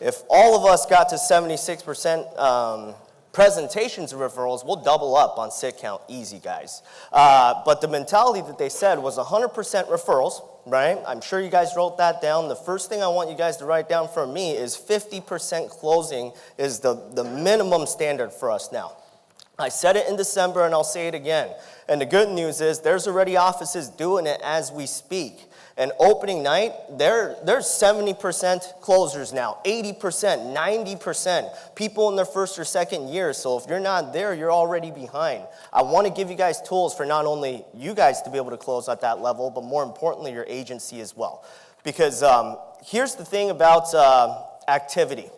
If all of us got to 76% presentations and referrals, we'll double up on sit count, easy guys. But the mentality that they said was 100% referrals, right? I'm sure you guys wrote that down. The first thing I want you guys to write down for me is 50% closing is the minimum standard for us now. I said it in December and I'll say it again. And the good news is there's already offices doing it as we speak. And opening night, there's 70% closers now, 80%, 90%, people in their first or second year. So if you're not there, you're already behind. I want to give you guys tools for not only you guys to be able to close at that level, but more importantly, your agency as well. Because here's the thing about activity.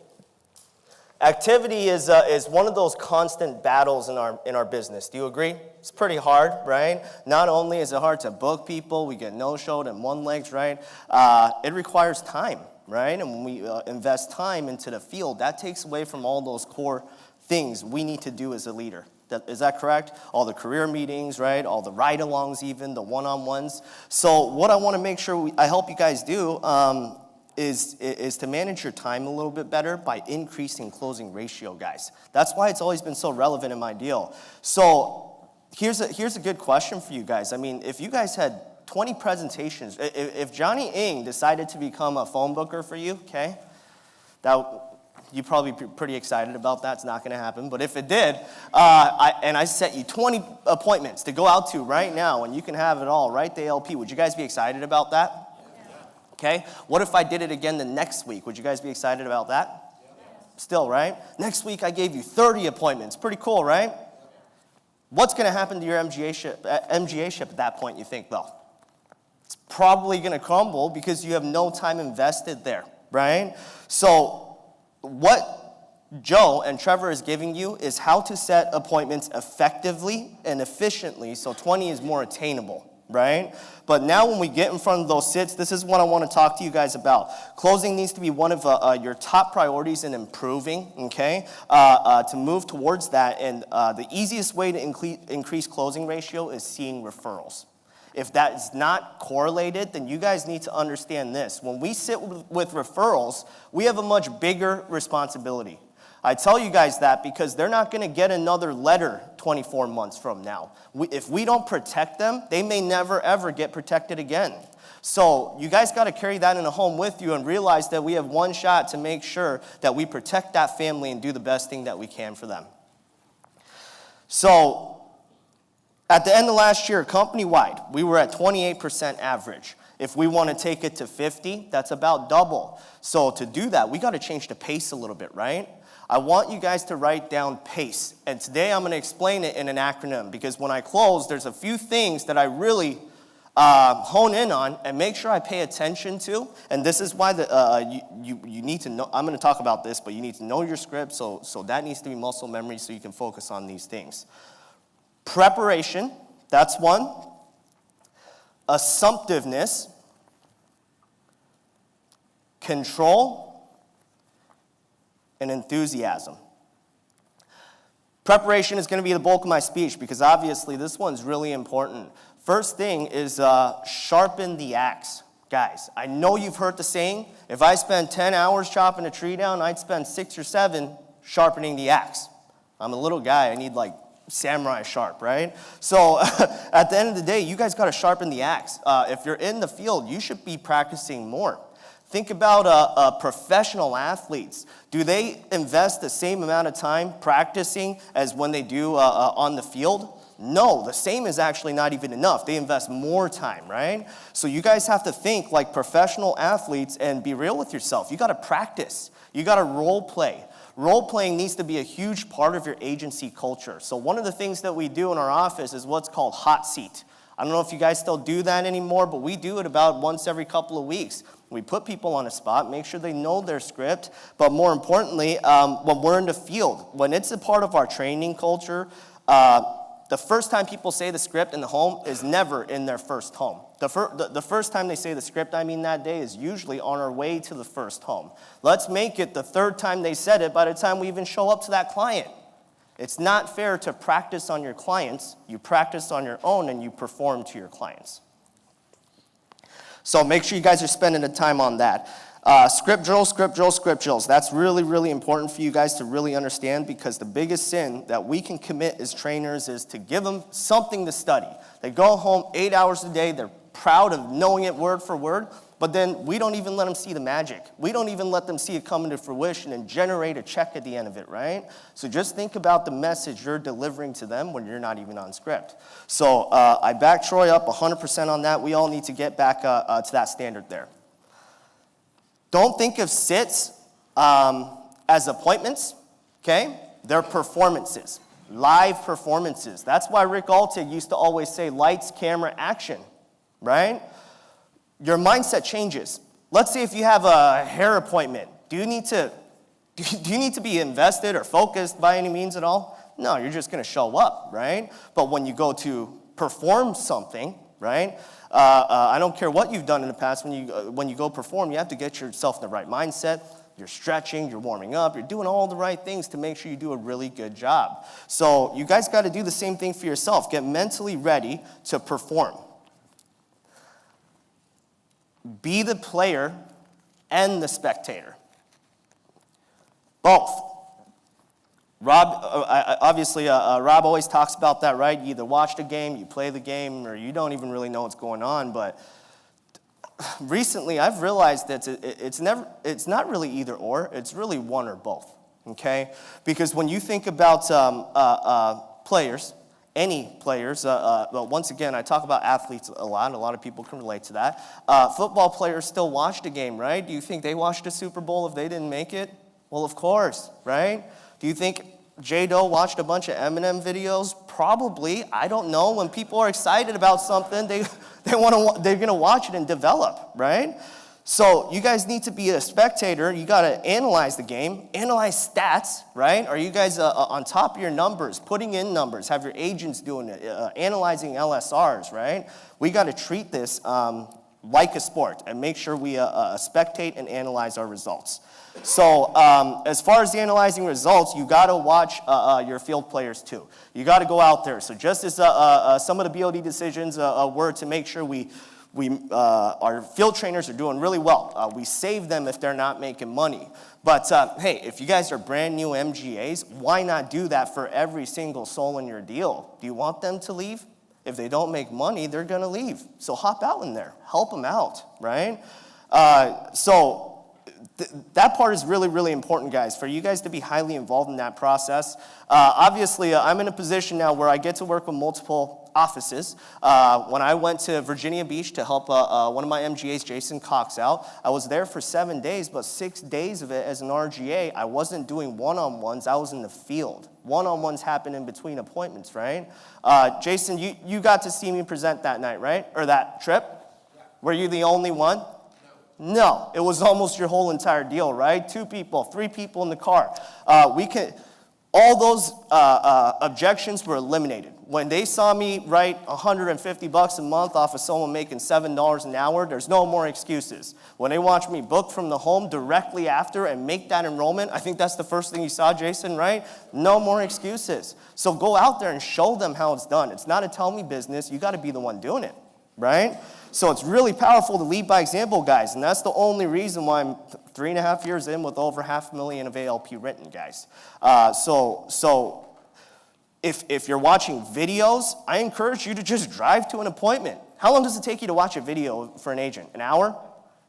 Activity is one of those constant battles in our business. Do you agree? It's pretty hard, right? Not only is it hard to book people, we get no-showed and one-legs, right? It requires time, right? And when we invest time into the field, that takes away from all those core things we need to do as a leader. Is that correct? All the career meetings, right? All the ride-alongs even, the one-on-ones. So what I want to make sure I help you guys do is to manage your time a little bit better by increasing closing ratio, guys. That's why it's always been so relevant in my deal. So here's a good question for you guys. I mean, if you guys had 20 presentations, if Jonni Ng decided to become a phone booker for you, okay, you'd probably be pretty excited about that. It's not going to happen. But if it did, I set you 20 appointments to go out to right now, and you can have it all, right? The ALP. Would you guys be excited about that? Okay, what if I did it again the next week? Would you guys be excited about that? Still, right? Next week I gave you 30 appointments. Pretty cool, right? What's going to happen to your MGA ship at that point, you think, though? It's probably going to crumble because you have no time invested there, right? So what Joe and Trevor is giving you is how to set appointments effectively and efficiently so 20 is more attainable. Right? But now when we get in front of those sits, this is what I want to talk to you guys about. Closing needs to be one of your top priorities in improving, okay, to move towards that. And the easiest way to increase closing ratio is seeing referrals. If that is not correlated, then you guys need to understand this. When we sit with referrals, we have a much bigger responsibility. I tell you guys that because they're not going to get another letter 24 months from now. If we don't protect them, they may never, ever get protected again. So you guys got to carry that in a home with you and realize that we have one shot to make sure that we protect that family and do the best thing that we can for them. So at the end of last year, company-wide, we were at 28% average. If we want to take it to 50, that's about double. So to do that, we got to change the pace a little bit, right? I want you guys to write down PACE. And today I'm going to explain it in an acronym because when I close, there's a few things that I really hone in on and make sure I pay attention to. And this is why you need to know. I'm going to talk about this, but you need to know your script. So that needs to be muscle memory so you can focus on these things. Preparation, that's one. Assumptiveness. Control. And enthusiasm. Preparation is going to be the bulk of my speech because obviously this one's really important. First thing is sharpen the axe. Guys, I know you've heard the saying, if I spend 10 hours chopping a tree down, I'd spend 6 or 7 sharpening the axe. I'm a little guy, I need like samurai sharp, right? So at the end of the day, you guys got to sharpen the axe. If you're in the field, you should be practicing more. Think about professional athletes. Do they invest the same amount of time practicing as when they do on the field? No, the same is actually not even enough. They invest more time, right? So you guys have to think like professional athletes and be real with yourself. You got to practice. You got to role play. Role-playing needs to be a huge part of your agency culture. So one of the things that we do in our office is what's called hot seat. I don't know if you guys still do that anymore, but we do it about once every couple of weeks. We put people on a spot, make sure they know their script, but more importantly, when we're in the field, when it's a part of our training culture, the first time people say the script in the home is never in their first home. The first time they say the script, that day, is usually on our way to the first home. Let's make it the third time they said it by the time we even show up to that client. It's not fair to practice on your clients. You practice on your own and you perform to your clients. So make sure you guys are spending the time on that. Script drills, script drills, script drills. That's really, really important for you guys to really understand, because the biggest sin that we can commit as trainers is to give them something to study. They go home 8 hours a day, they're proud of knowing it word for word, but then we don't even let them see the magic. We don't even let them see it come into fruition and generate a check at the end of it, right? So just think about the message you're delivering to them when you're not even on script. So I back Troy up 100% on that. We all need to get back to that standard there. Don't think of sits as appointments, okay? They're performances, live performances. That's why Rick Altig used to always say lights, camera, action, right? Your mindset changes. Let's say if you have a hair appointment, do you need to be invested or focused by any means at all? No, you're just going to show up, right? But when you go to perform something, right? I don't care what you've done in the past. When you go perform, you have to get yourself in the right mindset. You're stretching, you're warming up, you're doing all the right things to make sure you do a really good job. So you guys got to do the same thing for yourself. Get mentally ready to perform. Be the player and the spectator. Both. Rob always talks about that, right? You either watch the game, you play the game, or you don't even really know what's going on. But recently, I've realized that it's not really either or. It's really one or both. Okay? Because when you think about players, any players, but once again, I talk about athletes a lot. A lot of people can relate to that. Football players still watch the game, right? Do you think they watched the Super Bowl if they didn't make it? Well, of course, right? Do you think J. Doe watched a bunch of Eminem videos? Probably. I don't know. When people are excited about something, they're going to watch it and develop, right? So you guys need to be a spectator. You got to analyze the game, analyze stats, right? Are you guys on top of your numbers, putting in numbers, have your agents doing it, analyzing LSRs, right? We got to treat this like a sport and make sure we spectate and analyze our results. So as far as the analyzing results, you got to watch your field players too. You got to go out there. So just as some of the BOD decisions were to make sure our field trainers are doing really well. We save them if they're not making money. But hey, if you guys are brand new MGAs, why not do that for every single soul in your deal? Do you want them to leave? If they don't make money, they're going to leave. So hop out in there. Help them out, right? That part is really, really important, guys, for you guys to be highly involved in that process. Obviously, I'm in a position now where I get to work with multiple offices. When I went to Virginia Beach to help one of my MGAs, Jason Cox, out, I was there for 7 days, but 6 days of it as an RGA, I wasn't doing one-on-ones. I was in the field. One-on-ones happen in between appointments, right? Jason, you got to see me present that night, right? Or that trip? Yeah. Were you the only one? No, it was almost your whole entire deal, right? 2 people, 3 people in the car. All those objections were eliminated. When they saw me write $150 a month off of someone making $7 an hour, there's no more excuses. When they watch me book from the home directly after and make that enrollment, I think that's the first thing you saw, Jason, right? No more excuses. So go out there and show them how it's done. It's not a tell me business. You got to be the one doing it, right? So it's really powerful to lead by example, guys, and that's the only reason why I'm 3.5 years in with over $500,000 of ALP written, guys. So if you're watching videos, I encourage you to just drive to an appointment. How long does it take you to watch a video for an agent? An hour?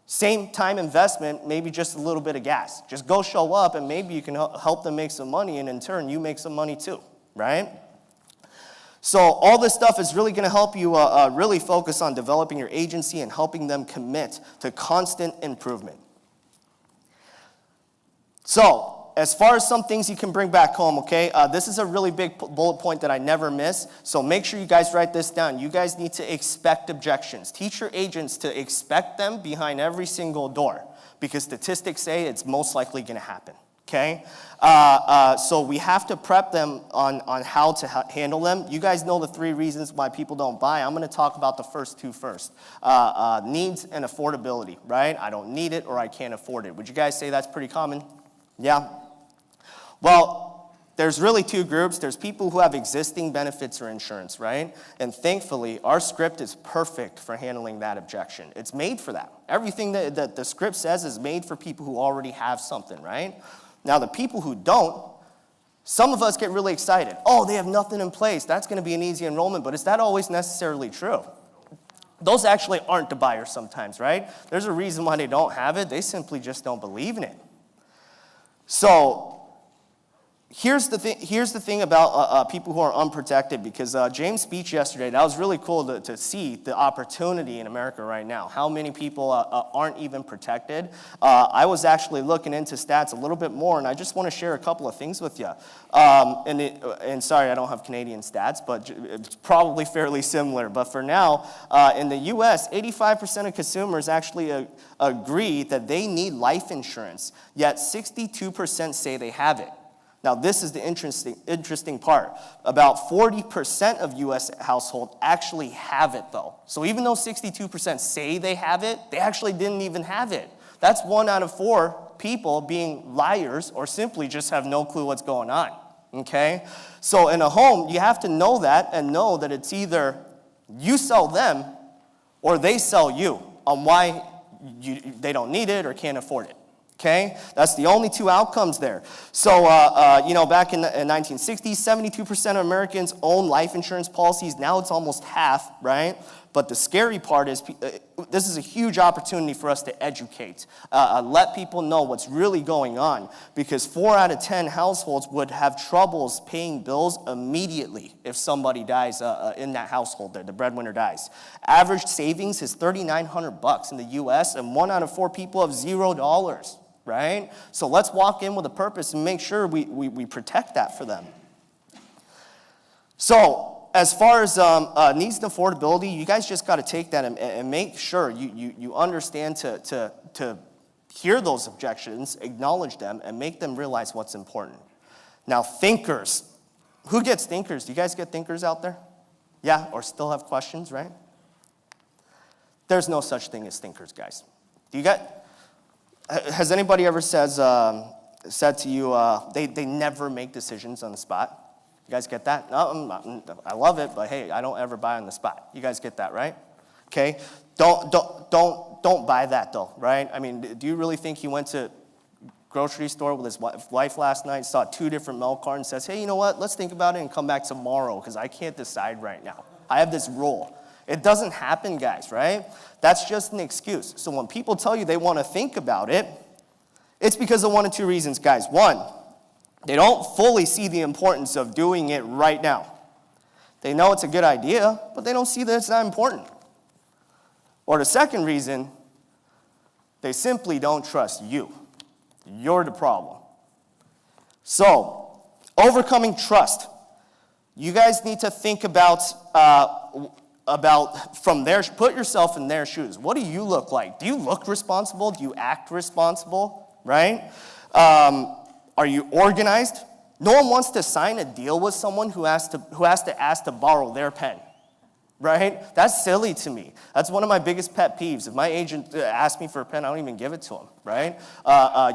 Same time investment, maybe just a little bit of gas. Just go show up, and maybe you can help them make some money, and in turn, you make some money too, right? So all this stuff is really going to help you really focus on developing your agency and helping them commit to constant improvement. So as far as some things you can bring back home, okay, this is a really big bullet point that I never miss. So make sure you guys write this down. You guys need to expect objections. Teach your agents to expect them behind every single door, because statistics say it's most likely going to happen. Okay, so we have to prep them on how to handle them. You guys know the 3 reasons why people don't buy. I'm going to talk about the first 2 first. Needs and affordability, right? I don't need it or I can't afford it. Would you guys say that's pretty common? Yeah? Well, there's really two groups. There's people who have existing benefits or insurance, right? And thankfully, our script is perfect for handling that objection. It's made for that. Everything that the script says is made for people who already have something, right? Now, the people who don't, some of us get really excited. Oh, they have nothing in place. That's going to be an easy enrollment. But is that always necessarily true? Those actually aren't the buyers sometimes, right? There's a reason why they don't have it. They simply just don't believe in it. So here's the thing about people who are unprotected, because James' speech yesterday, that was really cool to see the opportunity in America right now. How many people aren't even protected. I was actually looking into stats a little bit more, and I just want to share a couple of things with you. And sorry, I don't have Canadian stats, but it's probably fairly similar. But for now, in the U.S., 85% of consumers actually agree that they need life insurance, yet 62% say they have it. Now, this is the interesting part. About 40% of U.S. households actually have it, though. So even though 62% say they have it, they actually didn't even have it. That's 1 out of 4 people being liars or simply just have no clue what's going on, okay? So in a home, you have to know that and know that it's either you sell them or they sell you on why they don't need it or can't afford it. Okay, that's the only 2 outcomes there. So, back in the 1960s, 72% of Americans own life insurance policies. Now it's almost half, right? But the scary part is this is a huge opportunity for us to educate, let people know what's really going on, because 4 out of 10 households would have troubles paying bills immediately if somebody dies in that household there, the breadwinner dies. Average savings is $3,900 in the U.S., and 1 out of 4 people have $0. Right? So let's walk in with a purpose and make sure we protect that for them. So as far as needs and affordability, you guys just got to take that and make sure you understand to hear those objections, acknowledge them, and make them realize what's important. Now, thinkers. Who gets thinkers? Do you guys get thinkers out there? Yeah, or still have questions, right? There's no such thing as thinkers, guys. Has anybody ever said to you, they never make decisions on the spot? You guys get that? No, I love it, but hey, I don't ever buy on the spot. You guys get that, right? Okay, don't buy that though, right? I mean, do you really think he went to grocery store with his wife last night, saw 2 different milk cartons, and says, hey, you know what? Let's think about it and come back tomorrow because I can't decide right now. I have this rule. It doesn't happen, guys, right? That's just an excuse. So when people tell you they want to think about it, it's because of 1 of 2 reasons, guys. 1, they don't fully see the importance of doing it right now. They know it's a good idea, but they don't see that it's that important. Or the second reason, they simply don't trust you. You're the problem. So, overcoming trust. You guys need to think about from their, put yourself in their shoes. What do you look like? Do you look responsible? Do you act responsible, right? Are you organized? No one wants to sign a deal with someone who has to ask to borrow their pen, right? That's silly to me. That's one of my biggest pet peeves. If my agent asks me for a pen, I don't even give it to him, right?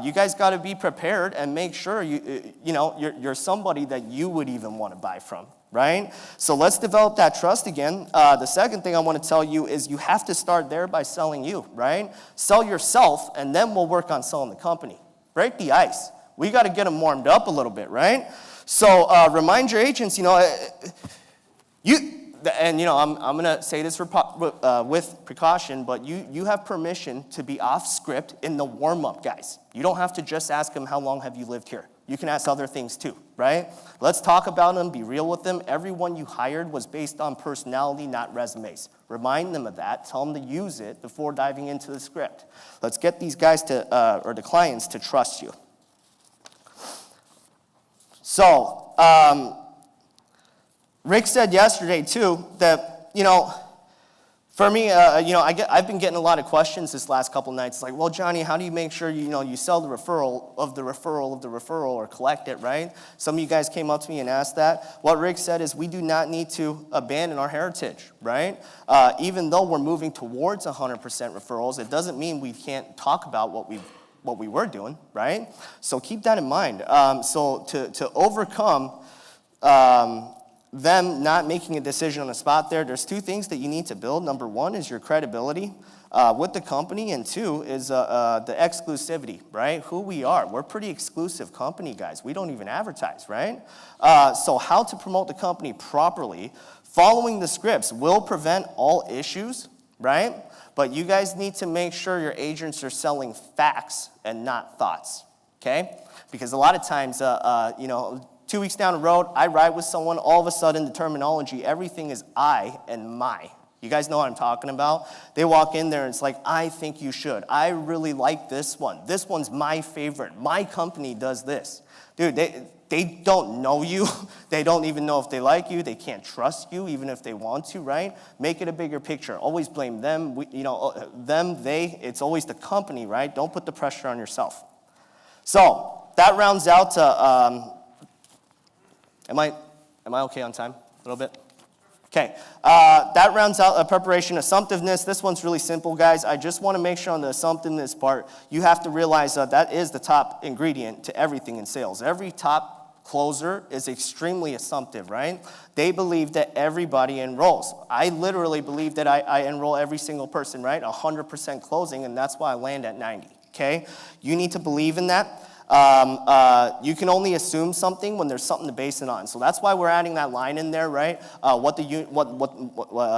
You guys got to be prepared and make sure you're somebody that you would even want to buy from, right? So let's develop that trust again. The second thing I want to tell you is you have to start there by selling you, right? Sell yourself, and then we'll work on selling the company. Break the ice. We got to get them warmed up a little bit, right? So remind your agents, I'm going to say this with precaution, but you have permission to be off script in the warm-up, guys. You don't have to just ask them, how long have you lived here? You can ask other things too, right? Let's talk about them, be real with them. Everyone you hired was based on personality, not resumes. Remind them of that. Tell them to use it before diving into the script. Let's get these guys or the clients to trust you. So, Rick said yesterday too that, for me, I've been getting a lot of questions this last couple nights. It's like, well, Jonni, how do you make sure, you sell the referral of the referral of the referral or collect it, right? Some of you guys came up to me and asked that. What Rick said is we do not need to abandon our heritage, right? Even though we're moving towards 100% referrals, it doesn't mean we can't talk about what we've what we were doing, right? So keep that in mind. So to overcome them not making a decision on the spot there's two things that you need to build. Number one is your credibility with the company, and two is the exclusivity, right? Who we are. We're a pretty exclusive company, guys. We don't even advertise, right? So how to promote the company properly, following the scripts will prevent all issues, right? But you guys need to make sure your agents are selling facts and not thoughts, okay? Because a lot of times, 2 weeks down the road, I ride with someone, all of a sudden the terminology, everything is I and my. You guys know what I'm talking about? They walk in there and it's like, I think you should. I really like this one. This one's my favorite. My company does this. Dude, they don't know you. They don't even know if they like you. They can't trust you even if they want to, right? Make it a bigger picture. Always blame them. Them, they, it's always the company, right? Don't put the pressure on yourself. So that rounds out to, am I okay on time? A little bit? Okay, that rounds out a preparation. Assumptiveness, this one's really simple, guys. I just want to make sure on the assumptiveness part, you have to realize that is the top ingredient to everything in sales. Every top closer is extremely assumptive, right? They believe that everybody enrolls. I literally believe that I enroll every single person, right? 100% closing, and that's why I land at 90, okay? You need to believe in that. You can only assume something when there's something to base it on. So that's why we're adding that line in there, right? What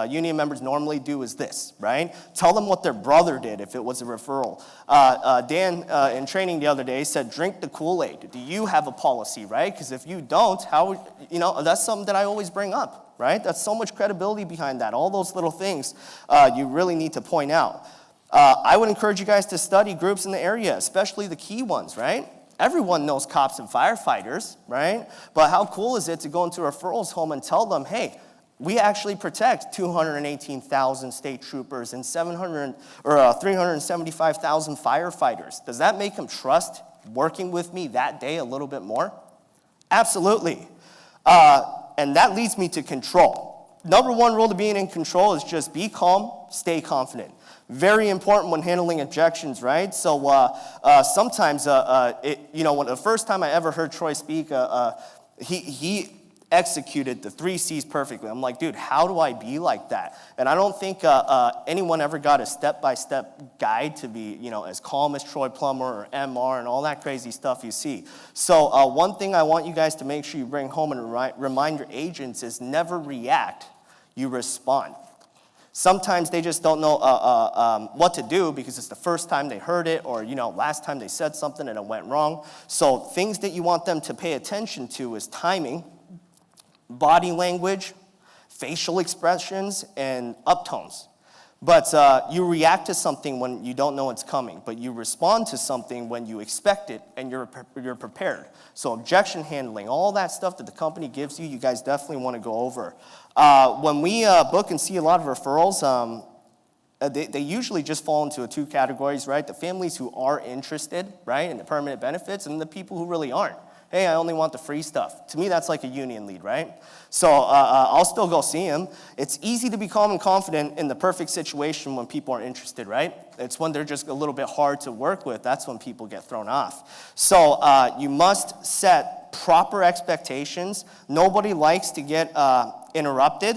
union members normally do is this, right? Tell them what their brother did if it was a referral. Dan, in training the other day, said, drink the Kool-Aid. Do you have a policy, right? Because if you don't, that's something that I always bring up, right? That's so much credibility behind that. All those little things you really need to point out. I would encourage you guys to study groups in the area, especially the key ones, right? Everyone knows cops and firefighters, right? But how cool is it to go into a referrals home and tell them, hey, we actually protect 218,000 state troopers and 375,000 firefighters. Does that make them trust working with me that day a little bit more? Absolutely. And that leads me to control. Number one rule to being in control is just be calm, stay confident. Very important when handling objections, right? So sometimes, when the first time I ever heard Troy speak, he executed the 3 C's perfectly. I'm like, dude, how do I be like that? And I don't think anyone ever got a step-by-step guide to be, as calm as Troy Plummer or MR and all that crazy stuff you see. So one thing I want you guys to make sure you bring home and remind your agents is never react, you respond. Sometimes they just don't know what to do because it's the first time they heard it or, last time they said something and it went wrong. So things that you want them to pay attention to is timing, body language, facial expressions, and uptones. But you react to something when you don't know it's coming, but you respond to something when you expect it and you're prepared. So objection handling, all that stuff that the company gives you, you guys definitely want to go over. When we book and see a lot of referrals, they usually just fall into 2 categories, right? The families who are interested, right, in the permanent benefits, and the people who really aren't. Hey, I only want the free stuff. To me, that's like a union lead, right? So I'll still go see him. It's easy to be calm and confident in the perfect situation when people are interested, right? It's when they're just a little bit hard to work with. That's when people get thrown off. So you must set proper expectations. Nobody likes to get interrupted,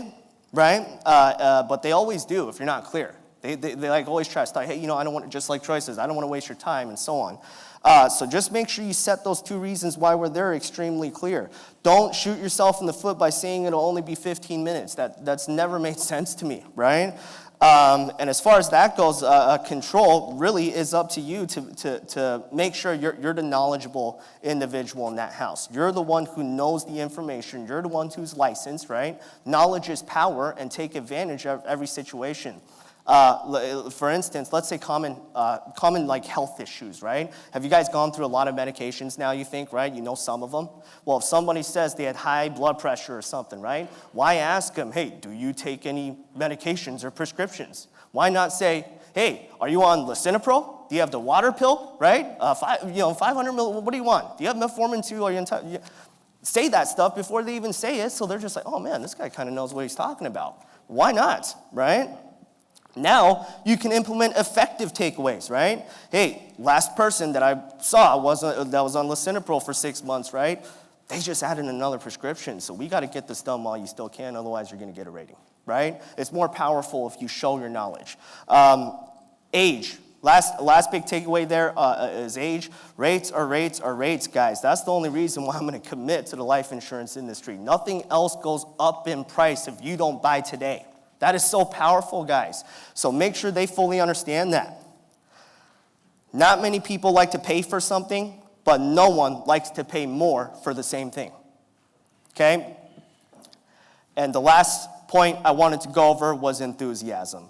right? But they always do if you're not clear. They like always try to start, hey, I don't want to, just like Troy says, I don't want to waste your time and so on. So just make sure you set those 2 reasons why we're there extremely clear. Don't shoot yourself in the foot by saying it'll only be 15 minutes. That's never made sense to me, right? And as far as that goes, control really is up to you to make sure you're the knowledgeable individual in that house. You're the one who knows the information. You're the one who's licensed, right? Knowledge is power, and take advantage of every situation. For instance, let's say common like health issues, right? Have you guys gone through a lot of medications now, you think, right? You know some of them. Well, if somebody says they had high blood pressure or something, right? Why ask them, hey, do you take any medications or prescriptions? Why not say, hey, are you on lisinopril? Do you have the water pill, right? 500 mil, what do you want? Do you have metformin too? Are you say that stuff before they even say it, so they're just like, oh man, this guy kind of knows what he's talking about. Why not, right? Now, you can implement effective takeaways, right? Hey, last person that I saw that was on lisinopril for 6 months, right? They just added another prescription, so we got to get this done while you still can, otherwise you're going to get a rating, right? It's more powerful if you show your knowledge. Age. Last big takeaway there is age. Rates are rates are rates, guys. That's the only reason why I'm going to commit to the life insurance industry. Nothing else goes up in price if you don't buy today. That is so powerful, guys. So make sure they fully understand that. Not many people like to pay for something, but no one likes to pay more for the same thing. Okay? And the last point I wanted to go over was enthusiasm.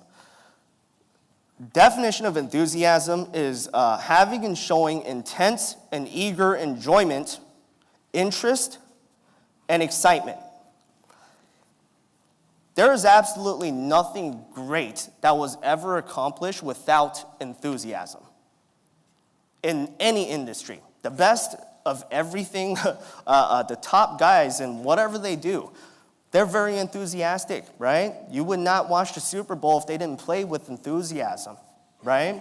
Definition of enthusiasm is having and showing intense and eager enjoyment, interest, and excitement. There is absolutely nothing great that was ever accomplished without enthusiasm in any industry. The best of everything, the top guys in whatever they do, they're very enthusiastic, right? You would not watch the Super Bowl if they didn't play with enthusiasm, right?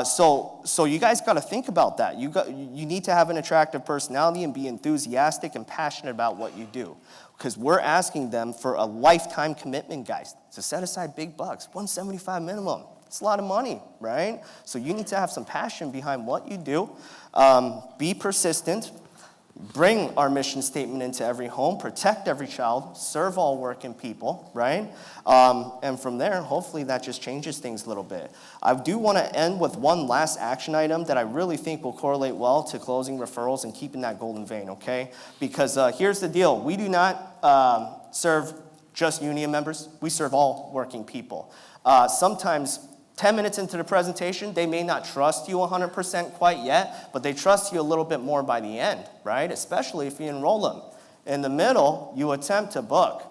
So you guys got to think about that. You need to have an attractive personality and be enthusiastic and passionate about what you do. Because we're asking them for a lifetime commitment, guys, to set aside big bucks, $175 minimum. It's a lot of money, right? So you need to have some passion behind what you do. Be persistent. Bring our mission statement into every home. Protect every child. Serve all working people, right? And from there, hopefully that just changes things a little bit. I do want to end with one last action item that I really think will correlate well to closing referrals and keeping that golden vein, okay? Because here's the deal. We do not serve just union members. We serve all working people. Sometimes 10 minutes into the presentation, they may not trust you 100% quite yet, but they trust you a little bit more by the end, right? Especially if you enroll them. In the middle, you attempt to book.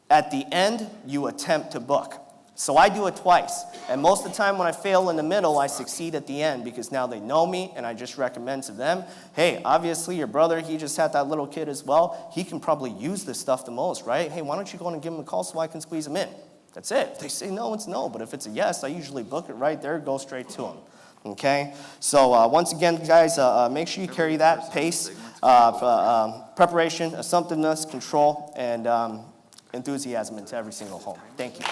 At the end, you attempt to book. So I do it twice. And most of the time when I fail in the middle, I succeed at the end because now they know me and I just recommend to them, hey, obviously your brother, he just had that little kid as well. He can probably use this stuff the most, right? Hey, why don't you go and give him a call so I can squeeze him in? That's it. If they say no, it's no. But if it's a yes, I usually book it right there, go straight to them. Okay? So once again, guys, make sure you carry that pace, preparation, assumptiveness, control, and enthusiasm into every single home. Thank you.